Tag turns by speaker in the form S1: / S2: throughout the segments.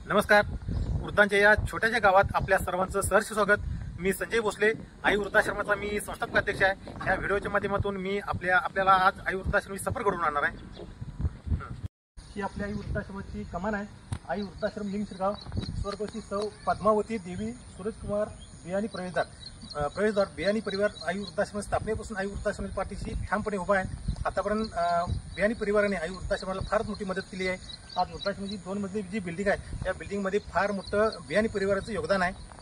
S1: नमस्कार. वृद्धांच्या या छोट्याशा गावात आपल्या सर्वांचं सहर्ष स्वागत. मी संजय भोसले, आई वृद्धाश्रमाचा मी संस्थापक अध्यक्ष आहे. या व्हिडिओच्या माध्यमातून मी आपल्याला आज आई वृद्धाश्रमाची सफर घडवून आणणार आहे. ही आपल्या आई वृद्धाश्रमाची कमान आहे. आई वृद्धाश्रम लिंग शिरगाव, स्वर्गवासी सौ पद्मावती देवी सूरजकुमार बियाणी प्रवेशद्वार बियाणी परिवार आई वृद्धाश्रम स्थापनेपासून आई वृद्धाश्रमाच्या पाठीशी ठामपणे उभा आहे. आतापर्यंत बियाणी परिवाराने आई वृद्धाश्रमाला फारच मोठी मदत केली आहे. आज वृद्धाश्रमाची 2 मजली जी बिल्डिंग आहे, त्या बिल्डिंगमध्ये फार मोठं बियाणी परिवाराचं योगदान आहे.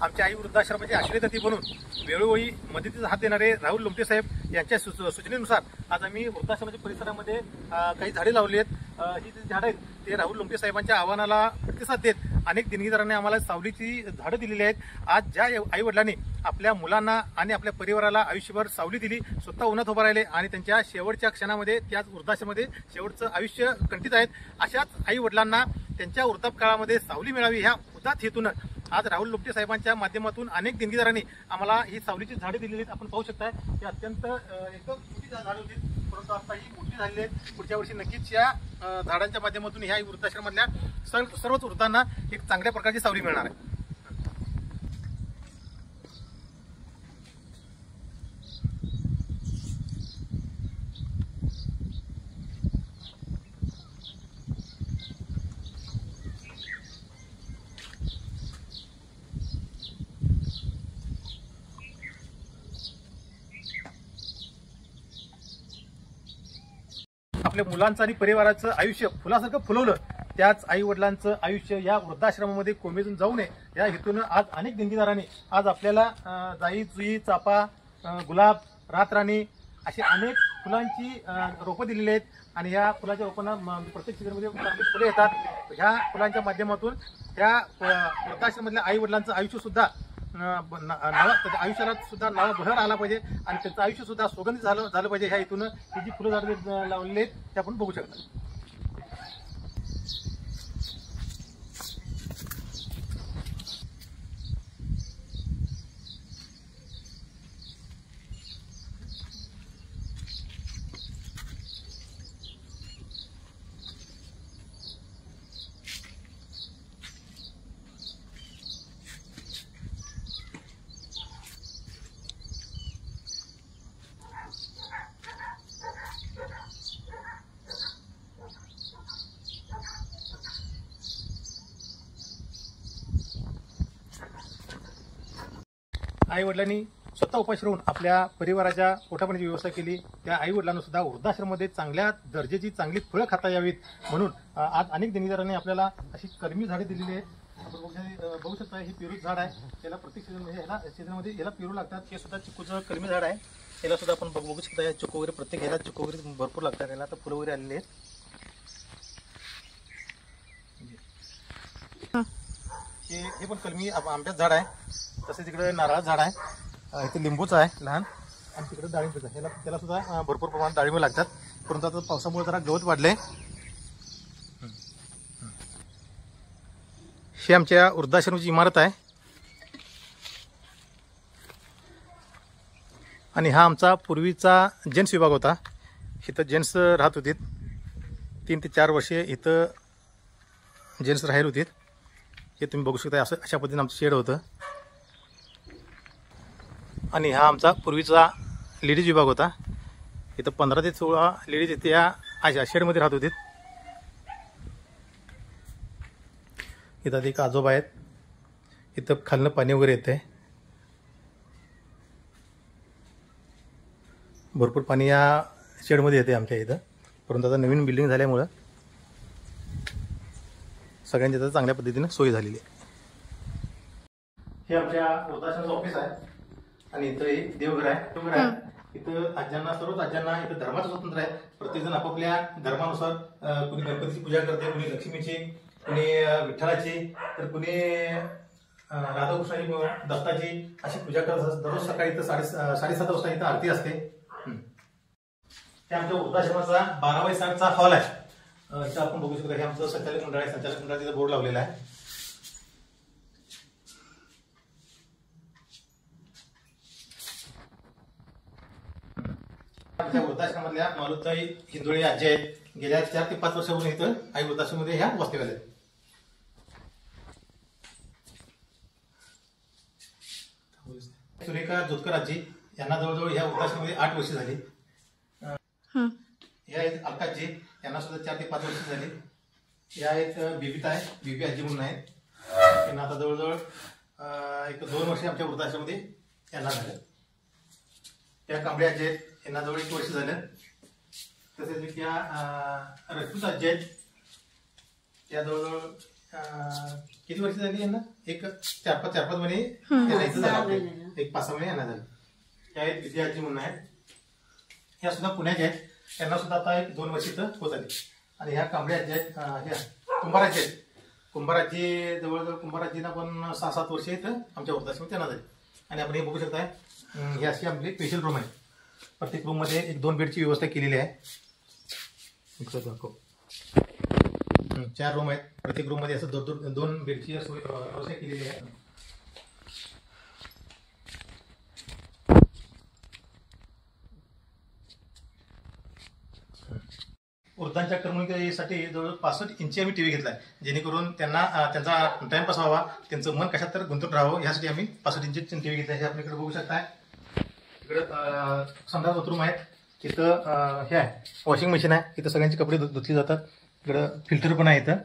S1: आमच्या आई वृद्धाश्रमाचे आश्रयदाती म्हणून वेळोवेळी मदतीचा हात देणारे राहुल लोमटे साहेब यांच्या सूचनेनुसार आज आम्ही वृद्धाश्रमाच्या परिसरामध्ये काही झाडे लावली आहेत. ही जी झाडं आहेत ते राहुल लोमटे साहेबांच्या आव्हानाला प्रतिसाद देत अनेक देणगीदारांनी आम्हाला सावलीची झाडं दिलेली आहेत. आज ज्या आई वडिलांनी आपल्या मुलांना आणि आपल्या परिवाराला आयुष्यभर सावली दिली, स्वतः उन्हात उभं राहिले आणि त्यांच्या शेवटच्या क्षणामध्ये त्याच वृद्धाश्रमामध्ये शेवटचं आयुष्य कंठित आहेत, अशाच आई वडिलांना त्यांच्या वृद्धापकाळामध्ये सावली मिळावी ह्या उदात्त हेतून आज राहुल लोमटे साहेबांच्या माध्यमातून अनेक देणगीदारांनी आम्हाला ही सावलीची झाडे दिलेली आहेत. आपण पाहू शकता ही अत्यंत एकदम छोटी झाडं होती, परंतु आता ही मोठी झालेली आहेत. पुढच्या वर्षी नक्कीच या झाडांच्या माध्यमातून ह्या वृद्धाश्रमातल्या सर्वच वृद्धांना एक चांगल्या प्रकारची सावली मिळणार आहे. आपल्या मुलांचं आणि परिवाराचं आयुष्य फुलासारखं फुलवलं, त्याच आई वडिलांचं आयुष्य या वृद्धाश्रमामध्ये कोमेजून जाऊ नये या हेतून आज अनेक देणगीदारांनी आज आपल्याला जाई, जुई, चाफा, गुलाब, रातराणी अशी अनेक फुलांची रोपं दिलेली आहेत. आणि या फुलाच्या रोपांना प्रत्येक सीझनमध्ये फुले येतात. ह्या फुलांच्या माध्यमातून ह्या वृद्धाश्रमामधल्या आई वडिलांचं आयुष्य सुद्धा त्याच्या आयुष्याला सुद्धा नवा बहर आला पाहिजे आणि त्यांचं आयुष्य सुद्धा सुगंधित झालं पाहिजे. ह्या इथून ही जी फुलं झाडे लावलेली आहेत ते आपण बघू शकता. आई वडिलांनी स्वतः उपाशी राहून आपल्या परिवाराच्या पोटापाण्याची व्यवस्था केली. त्या आई वडिलांना सुद्धा वृद्धाश्रमामध्ये चांगल्या दर्जाची चांगली फळं खाता यावीत म्हणून आज अनेक देणगीदारांनी आपल्याला अशी कलमी झाडे दिलेली आहेत. आपण बघू शकता हे पेरू झाड आहे. त्याला प्रत्येक सीझनमध्ये याला पेरू लागतात. हे सुद्धा चिकूचं कलमी झाड आहे. याला सुद्धा आपण बघू शकता. या चिकू वगैरे प्रत्येक ह्याला चिकू वगैरे भरपूर लागतात. याला आता फुलं वगैरे आलेली आहेत. हे पण कलमी आंब्याचं झाड आहे. तसेच तिकडे नारळाचं झाड आहे. इथे लिंबूचं आहे लहान आणि तिकडे डाळिंबाचं आहे. त्याला सुद्धा भरपूर प्रमाणात डाळिंब लागतात. परंतु आता पावसामुळे जरा गवत वाढले. ही आमच्या वृद्धाश्रमाची इमारत आहे आणि हा आमचा पूर्वीचा जेंट्स विभाग होता. इथं जेंट्स राहत होते. 3 ते 4 वर्षे इथं जेंट्स राहिले होते. हे तुम्ही बघू शकता. अशा पद्धतीने आमचं शेड होतं. आणि हा आमचा पूर्वीचा लेडीज विभाग होता. इथं 15 ते 16 लेडीज इथे या अशा शेडमध्ये राहत होते. इथं एक आजोबा आहेत. इथं खालनं पाणी वगैरे येते. भरपूर पाणी या शेडमध्ये येते आमच्या इथं. परंतु आता नवीन बिल्डिंग झाल्यामुळं सगळ्यांच्या इथं चांगल्या पद्धतीने सोय झालेली आहे. हे आमच्या वृद्धाश्रमाचं ऑफिस आहे आणि इथं एक देवघर आहे. इथं आज्यांना, सर्वच आज्यांना इथं धर्माचं स्वातंत्र्य आहे. प्रत्येकजण आपापल्या धर्मानुसार कुणी गणपतीची पूजा करते, कुणी लक्ष्मीची, कुणी विठ्ठलाची, तर कुणी राधाकृष्णाची, दत्ताची अशी पूजा करत असतात. दररोज सकाळी इथं 7:30 वाजता इथं आरती असते. हे आमच्या वृद्धाश्रमाचा 12x7चा हॉल आहे. इथं आपण बघू शकतो. हे आमचं संचालक मंडळ आहे. संचालक मंडळाचा बोर्ड लावलेला आहे. आमच्या वृद्धाश्रमातल्या मालुताई हिंदोळे आजी आहेत. गेल्या 4 ते 5 वर्षापूर्वी इथं आई वृद्धाश्रमामध्ये ह्या वस्तीवर आहेत. सुरेखा जोतकर आजी यांना जवळजवळ ह्या वृद्धाश्रमामध्ये 8 वर्ष झाली. या आहेत अलकाजी, यांना सुद्धा 4 ते 5 वर्ष झाली. या आहेत बिबिता आहे, बिबी आजी म्हणून आहेत. त्यांना आता जवळजवळ 1-2 वर्ष आमच्या वृद्धाश्रमामध्ये यांना झालं. त्या कांबळे आजी आहेत, यांना जवळ 1 वर्ष झालं. तसेच त्या रजपूत आजी आहेत, त्या जवळजवळ किती वर्ष झाली यांना? 4-5 महिने त्यांना इथं झालं. 1-5-6 महिने यांना झालं. त्या आहेत विजय आजी म्हणून आहेत, ह्या सुद्धा पुण्याच्या आहेत. त्यांना सुद्धा आता 1-2 वर्ष इथं होत आली. आणि ह्या कांबळे आजी आहेत, ह्या कुंभाराजी आहेत. कुंभाराजी जवळजवळ कुंभाराजींना पण 6-7 वर्ष इथं आमच्या वृद्धाश्रमात त्यांना झाली. आणि आपण हे बघू शकताय, ही अशी आपली स्पेशल रूम आहे. प्रत्येक रूममध्ये 1-2 बेडची व्यवस्था केलेली आहे. 4 रूम आहेत. प्रत्येक रूममध्ये असं 2 बेडची व्यवस्था केलेली आहे. वृद्धांच्या करमणुकीसाठी जवळजवळ 65 इंची आम्ही टीव्ही घेतलाय, जेणेकरून त्यांना त्यांचा टाइमपास व्हावा, त्यांचं मन कशात तर गुंतून राहावं, यासाठी आम्ही 65 इंची टीव्ही घेतलाय. हे आपल्याकडे बघू शकताय. इकडं संडास बाथरूम आहेत. इथं हे आहे वॉशिंग मशीन आहे. इथं सगळ्यांचे कपडे धुतले जातात. इकडं फिल्टर पण आहे इथं.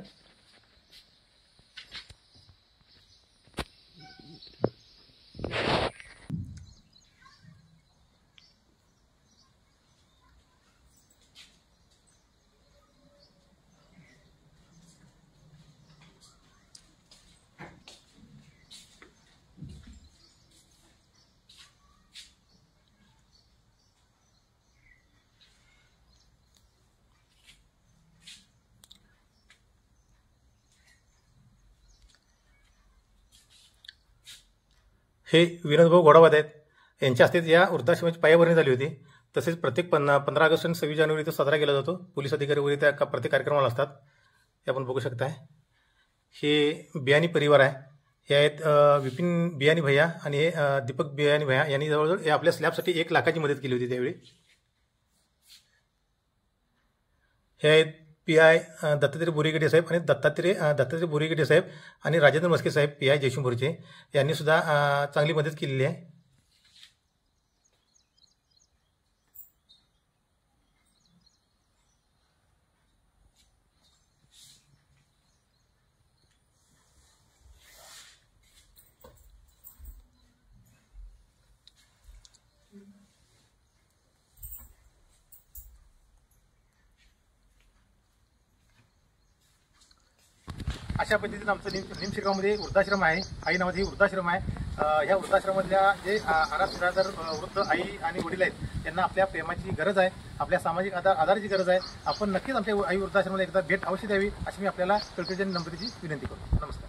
S1: हे विनोदभाऊ घोडावत आहेत. यांच्या हस्ते या वृद्धाश्रमाची पायाभरणी झाली होती. तसेच प्रत्येक 15 ऑगस्ट आणि 26 जानेवारी इथं साजरा केला जातो. पोलीस अधिकारी वगैरे त्या प्रत्येक कार्यक्रमाला असतात. हे आपण बघू शकताय. हे बियाणी परिवार आहे. हे आहेत विपिन बियाणी भैया आणि हे दीपक बियाणी भैया. यांनी जवळजवळ आपल्या स्लॅबसाठी 1 लाखाची मदत केली होती त्यावेळी. हे आहेत PI दत्तात्रय बोरीगडे साहेब आणि दत्तात्रय बोरीगडे साहेब आणि राजेंद्र मस्के साहेब PI जयशंभरचे. यांनी सुद्धा चांगली मदत केलेली आहे. अशा पद्धतीने आमचं निमशिगावमध्ये वृद्धाश्रम आहे. आई नावाची वृद्धाश्रम आहे. ह्या वृद्धाश्रमातल्या जे अनाथ निराधार वृद्ध आई आणि वडील आहेत, त्यांना आपल्या प्रेमाची गरज आहे, आपल्या सामाजिक आधाराची गरज आहे. आपण नक्कीच आमच्या आई वृद्धाश्रमाला एकदा भेट अवश्य द्यावी, अशी मी आपल्याला कळकळीच्या नम्रतेची विनंती करतो. नमस्कार.